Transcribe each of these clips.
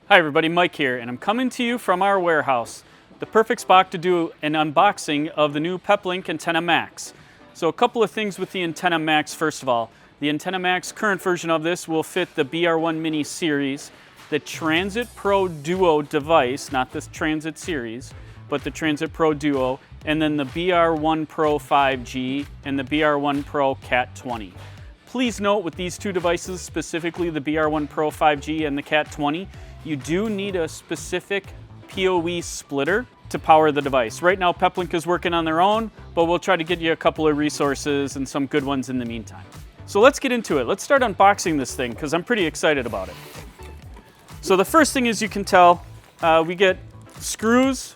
Hi everybody, Mike here, and I'm coming to you from our warehouse. The perfect spot to do an unboxing of the new Peplink Antenna MAX. So a couple of things with the Antenna MAX. First of all, the Antenna MAX current version of this will fit the BR1 Mini series, the Transit Pro Duo device, not the Transit series, but the Transit Pro Duo, and then the BR1 Pro 5G and the BR1 Pro Cat 20. Please note with these two devices, specifically the BR1 Pro 5G and the Cat 20, you do need a specific PoE splitter to power the device. Right now, Peplink is working on their own, but we'll try to get you a couple of resources and some good ones in the meantime. So let's get into it. Let's start unboxing this thing because I'm pretty excited about it. So the first thing, as you can tell, we get screws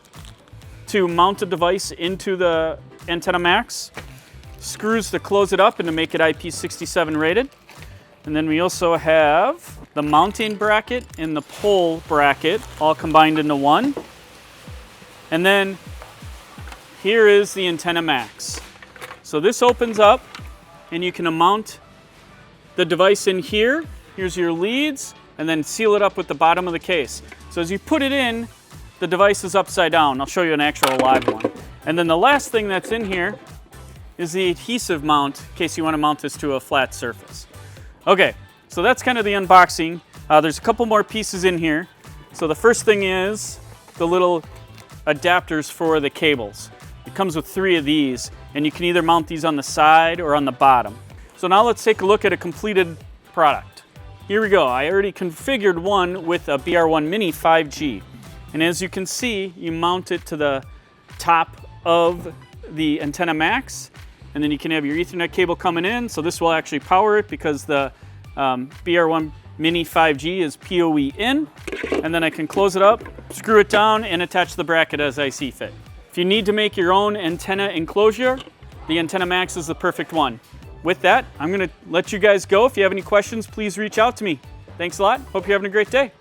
to mount the device into the Antenna MAX, screws to close it up and to make it IP67 rated. And then we also have the mounting bracket and the pole bracket all combined into one. And then here is the Antenna MAX. So this opens up and you can mount the device in here. Here's your leads, and then seal it up with the bottom of the case. So as you put it in, the device is upside down. I'll show you an actual live one. And then the last thing that's in here is the adhesive mount in case you want to mount this to a flat surface. Okay, so that's kind of the unboxing. There's a couple more pieces in here. So the first thing is the little adapters for the cables. It comes with 3 of these, and you can either mount these on the side or on the bottom. So now let's take a look at a completed product. Here we go. I already configured one with a BR1 Mini 5G. And as you can see, you mount it to the top of the Antenna MAX, and then you can have your Ethernet cable coming in. So this will actually power it because the BR1 Mini 5G is PoE in. And then I can close it up, screw it down, and attach the bracket as I see fit. If you need to make your own antenna enclosure, the Antenna MAX is the perfect one. With that, I'm gonna let you guys go. If you have any questions, please reach out to me. Thanks a lot. Hope you're having a great day.